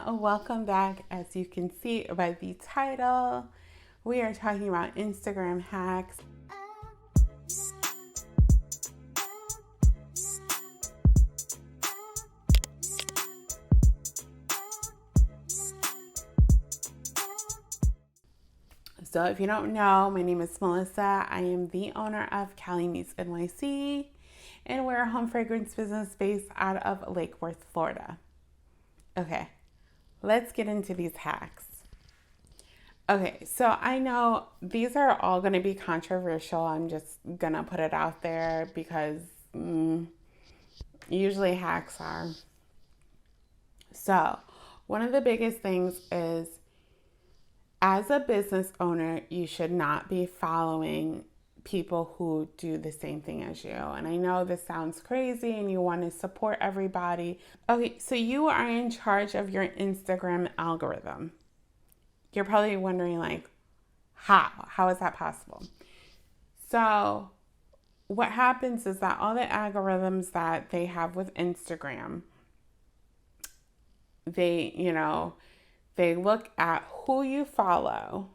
Welcome back. As you can see by the title, we are talking about Instagram hacks. So if you don't know, my name is Melissa. I am the owner of Cali Meets NYC, and we're a home fragrance business based out of Lake Worth, Florida. Okay, let's get into these hacks. Okay, so I know these are all going to be controversial. I'm just going to put it out there because usually hacks are. So, one of the biggest things is as a business owner, you should not be following people who do the same thing as you. And I know this sounds crazy and you want to support everybody. Okay, so you are in charge of your Instagram algorithm. You're probably wondering, like, how is that possible? So what happens is that all the algorithms that they have with Instagram, they look at who you follow,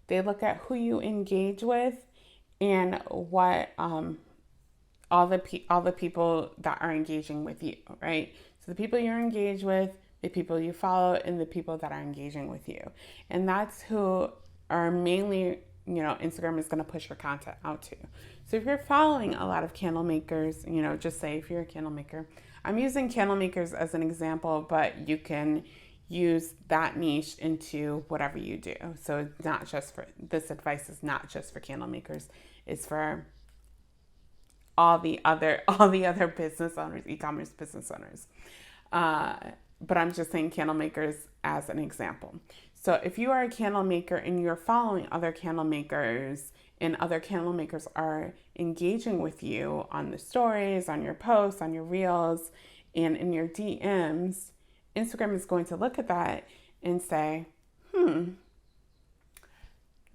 they look at who you engage with, and what all the people that are engaging with you, right? So the people you're engaged with, the people you follow, and the people that are engaging with you, and that's who are mainly, Instagram is going to push your content out to. So if you're following a lot of candle makers, just say if you're a candle maker, I'm using candle makers as an example, but you can use that niche into whatever you do. So it's not just for, this advice is not just for candle makers, it's for all the other business owners, e-commerce business owners. But I'm just saying candle makers as an example. So if you are a candle maker and you're following other candle makers, and other candle makers are engaging with you on the stories, on your posts, on your reels, and in your DMs, Instagram is going to look at that and say,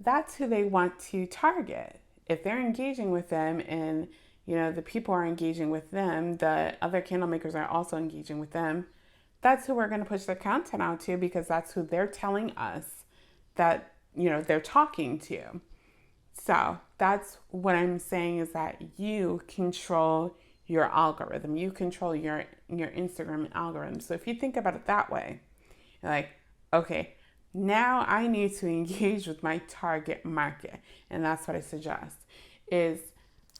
that's who they want to target. If they're engaging with them and, the people are engaging with them, the other candle makers are also engaging with them, that's who we're going to push their content out to, because that's who they're telling us that, they're talking to. So that's what I'm saying, is that you control your algorithm. You control your Instagram algorithm. So if you think about it that way, you're like, okay, now I need to engage with my target market. And that's what I suggest is,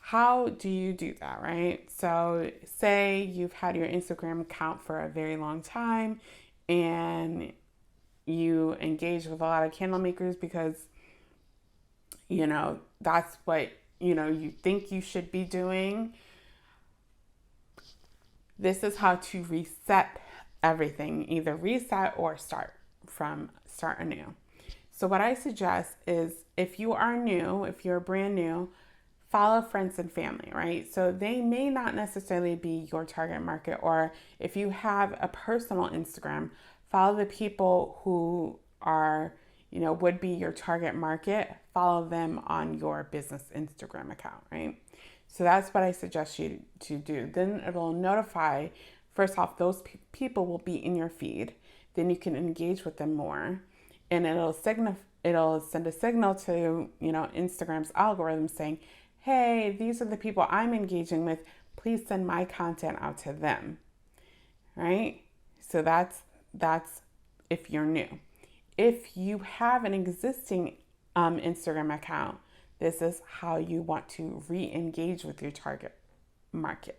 how do you do that, right? So say you've had your Instagram account for a very long time and you engage with a lot of candle makers because, that's what, you think you should be doing. This is how to reset everything, either reset or start anew. So what I suggest is, if you're brand new, follow friends and family, right? So they may not necessarily be your target market, or if you have a personal Instagram, follow the people who are, would be your target market, follow them on your business Instagram account, right? So that's what I suggest you to do. Then it'll notify, first off, those people will be in your feed. Then you can engage with them more, and it'll send a signal to, Instagram's algorithm saying, hey, these are the people I'm engaging with. Please send my content out to them, right? So that's if you're new. If you have an existing Instagram account, this is how you want to re-engage with your target market,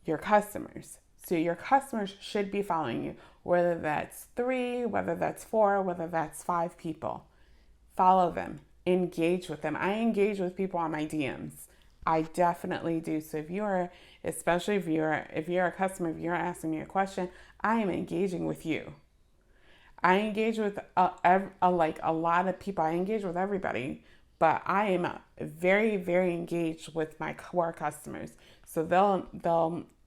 your customers. So your customers should be following you, whether that's 3, whether that's 4, whether that's 5 people. Follow them, engage with them. I engage with people on my DMs. I definitely do. So especially if you're a customer, if you're asking me a question, I am engaging with you. I engage with a lot of people. I engage with everybody, but I am very, very engaged with my core customers. So they'll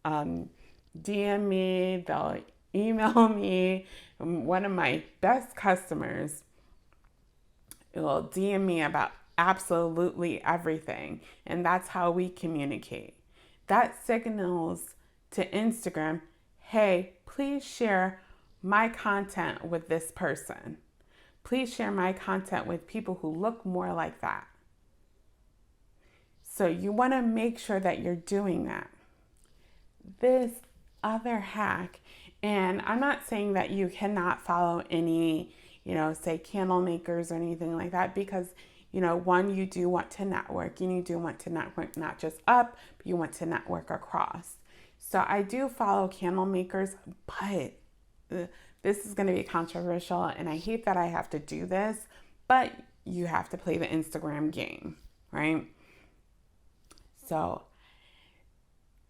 DM me, they'll email me. One of my best customers will DM me about absolutely everything, and that's how we communicate. That signals to Instagram, hey, please share my content with this person. Please share my content with people who look more like that. So you want to make sure that you're doing that. This other hack, and I'm not saying that you cannot follow any, say candle makers or anything like that, because, one, you do want to network and you do want to network not just up, but you want to network across. So I do follow candle makers, but this is going to be controversial, and I hate that I have to do this, but you have to play the Instagram game, right? So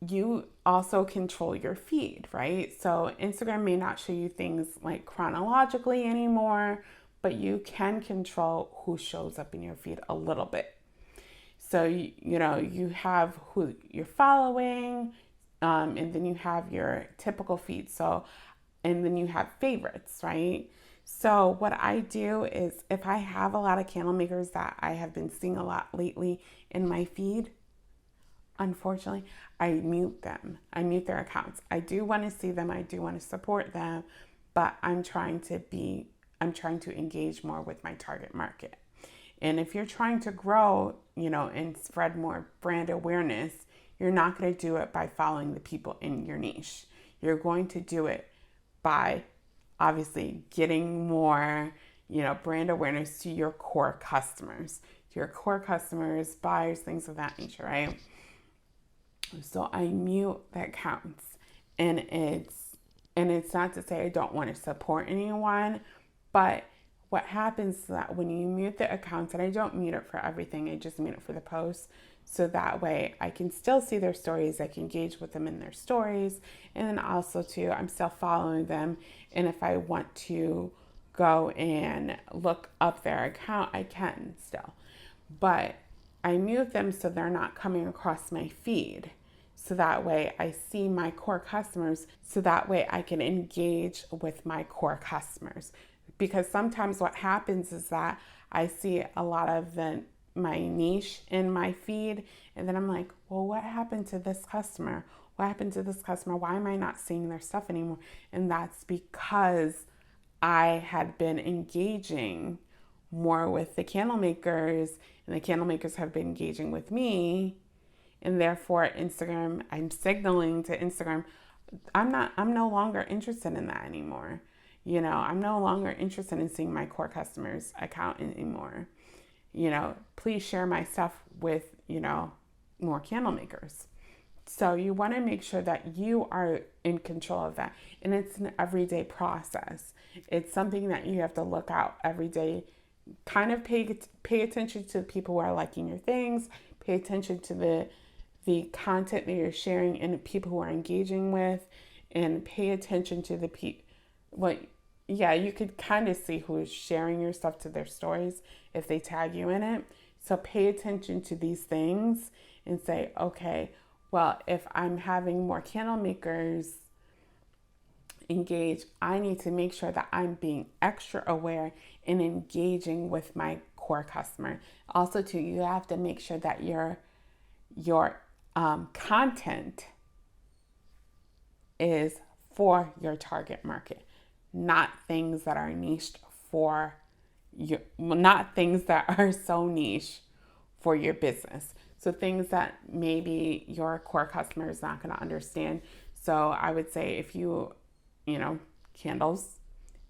you also control your feed, right? So Instagram may not show you things like chronologically anymore, but you can control who shows up in your feed a little bit. So, you have who you're following, and then you have your typical feed. So, and then you have favorites, right? So what I do is, if I have a lot of candle makers that I have been seeing a lot lately in my feed, unfortunately, I mute them. I mute their accounts. I do want to see them. I do want to support them, but I'm trying to engage more with my target market. And if you're trying to grow, and spread more brand awareness, you're not going to do it by following the people in your niche. You're going to do it by obviously getting more, brand awareness to your core customers, buyers, things of that nature, right? So I mute the accounts, and it's not to say I don't want to support anyone, but what happens is that when you mute the accounts, and I don't mute it for everything, I just mute it for the posts, so that way I can still see their stories, I can engage with them in their stories, and then also too, I'm still following them, and if I want to go and look up their account, I can still. But I mute them so they're not coming across my feed. So that way I see my core customers, so that way I can engage with my core customers. Because sometimes what happens is that I see a lot of my niche in my feed, and then I'm like, well, what happened to this customer? What happened to this customer? Why am I not seeing their stuff anymore? And that's because I had been engaging more with the candle makers, and the candle makers have been engaging with me, and therefore Instagram, I'm signaling to Instagram, I'm no longer interested in that anymore. I'm no longer interested in seeing my core customers account anymore. Please share my stuff with, more candle makers. So you want to make sure that you are in control of that. And it's an everyday process. It's something that you have to look out every day. Kind of pay attention to the people who are liking your things. Pay attention to the content that you're sharing and the people who are engaging with. And pay attention to the people. You could kind of see who is sharing your stuff to their stories if they tag you in it. So pay attention to these things and say, okay, well, if I'm having more candle makers engage, I need to make sure that I'm being extra aware and engaging with my core customer. Also, too, you have to make sure that your content is for your target market, not things that are niched for you, not things that are so niche for your business. So things that maybe your core customer is not going to understand. So I would say if you candles,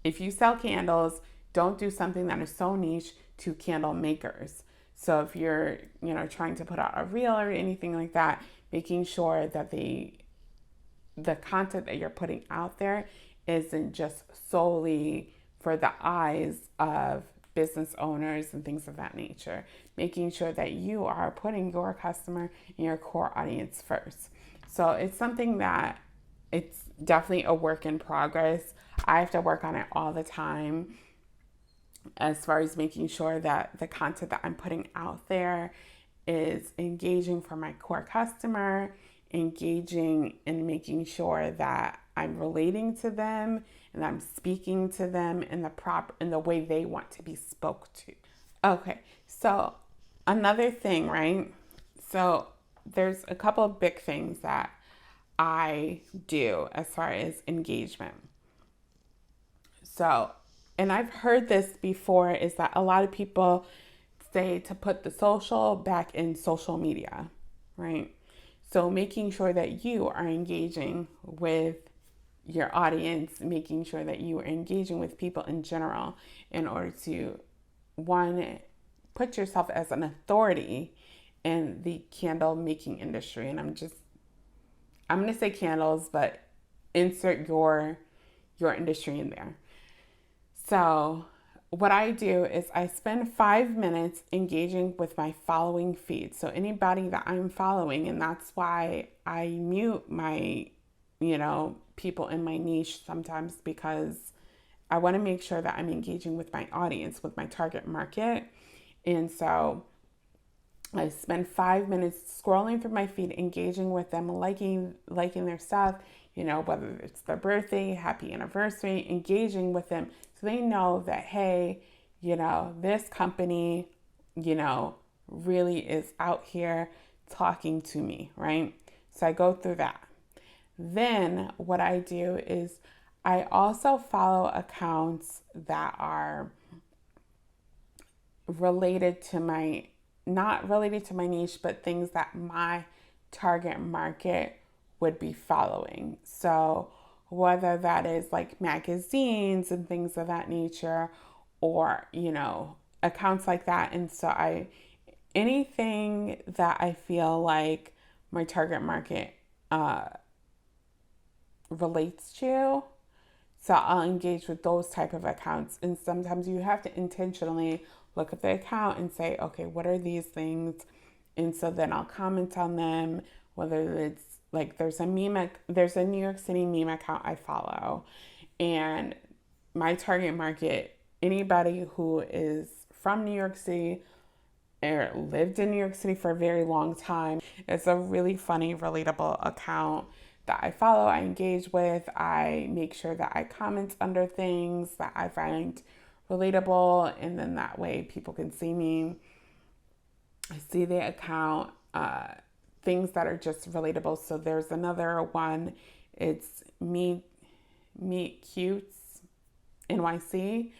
if you sell candles, don't do something that is so niche to candle makers. So if you're, trying to put out a reel or anything like that, making sure that the content that you're putting out there isn't just solely for the eyes of business owners and things of that nature. Making sure that you are putting your customer and your core audience first. So it's something that it's definitely a work in progress. I have to work on it all the time as far as making sure that the content that I'm putting out there is engaging for my core customer, engaging and making sure that I'm relating to them and I'm speaking to them in the way they want to be spoke to. Okay, so another thing, right? So there's a couple of big things that I do as far as engagement. So, and I've heard this before, is that a lot of people say to put the social back in social media, right? So making sure that you are engaging with your audience, making sure that you are engaging with people in general in order to, one, put yourself as an authority in the candle making industry. And I'm going to say candles, but insert your industry in there. So, what I do is I spend 5 minutes engaging with my following feed. So, anybody that I'm following, and that's why I mute my, people in my niche sometimes, because I want to make sure that I'm engaging with my audience, with my target market. And so, I spend 5 minutes scrolling through my feed, engaging with them, liking their stuff, whether it's their birthday, happy anniversary, engaging with them so they know that, hey, this company, really is out here talking to me, right? So I go through that. Then what I do is I also follow accounts that are related to my, not related to my niche, but things that my target market would be following. So whether that is like magazines and things of that nature, or, accounts like that. And so anything that I feel like my target market relates to, so I'll engage with those type of accounts. And sometimes you have to intentionally look at the account and say, okay, what are these things? And so then I'll comment on them, whether it's like there's a New York City meme account I follow. And my target market, anybody who is from New York City or lived in New York City for a very long time. It's a really funny, relatable account that I follow, I engage with. I make sure that I comment under things that I find relatable, and then that way people can see me. I see the account, things that are just relatable. So there's another one. It's Meet Cutes NYC.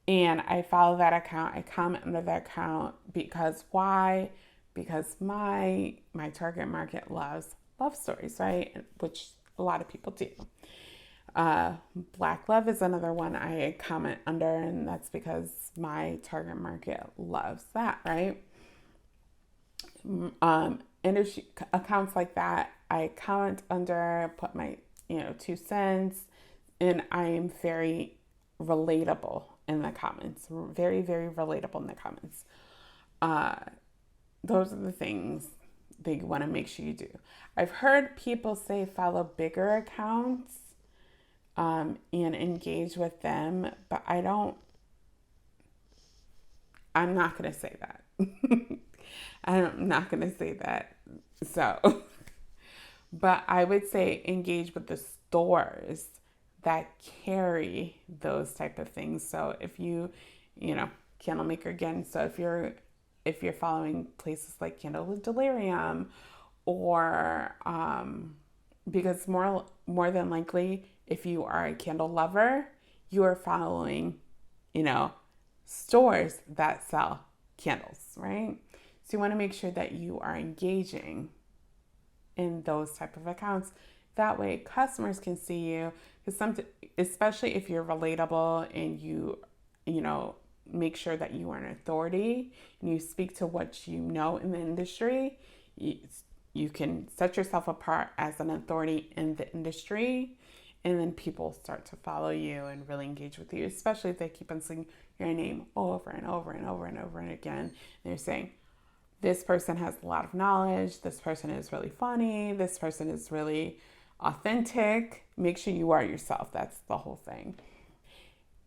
And I follow that account. I comment under that account because why? Because my target market loves love stories, right? Which a lot of people do. Black love is another one I comment under, and that's because my target market loves that, right? Industry accounts like that, I comment under, put my 2 cents, and I am very relatable in the comments. Very, very relatable in the comments. Those are the things that you want to make sure you do. I've heard people say follow bigger accounts and engage with them, but I'm not going to say that. I'm not going to say that. So, but I would say engage with the stores that carry those type of things. So if you candle maker again. So if you're following places like Candle with Delirium, or because more than likely, if you are a candle lover, you are following, stores that sell candles, right? So you want to make sure that you are engaging in those type of accounts. That way customers can see you, because especially if you're relatable and you make sure that you are an authority and you speak to what you know in the industry, you can set yourself apart as an authority in the industry, and then people start to follow you and really engage with you, especially if they keep on saying your name over and over and over and over and again. And they're saying, this person has a lot of knowledge, this person is really funny, this person is really authentic. Make sure you are yourself. That's the whole thing.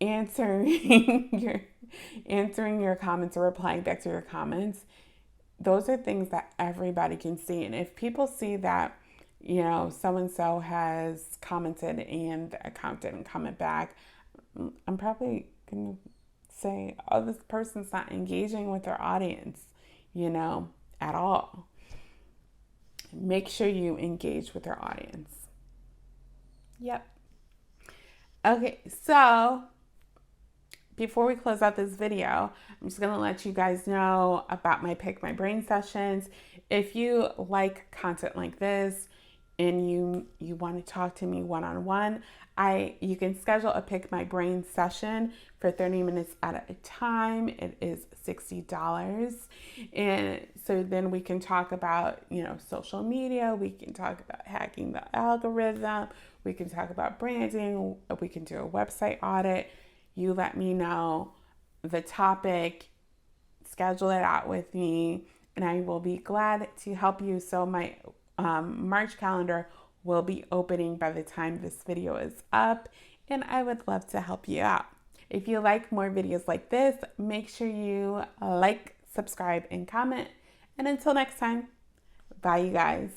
Answering your comments or replying back to your comments, those are things that everybody can see. And if people see that, so and so has commented and the account didn't comment back, I'm probably gonna say, oh, this person's not engaging with their audience, at all. Make sure you engage with your audience. Yep. Okay, so before we close out this video, I'm just gonna let you guys know about my Pick My Brain sessions. If you like content like this and you want to talk to me one-on-one, you can schedule a Pick My Brain session for 30 minutes at a time. It is $60. And so then we can talk about, social media, we can talk about hacking the algorithm, we can talk about branding, we can do a website audit. You let me know the topic, schedule it out with me, and I will be glad to help you. So my March calendar will be opening by the time this video is up, and I would love to help you out. If you like more videos like this, make sure you like, subscribe, and comment. And until next time, bye you guys.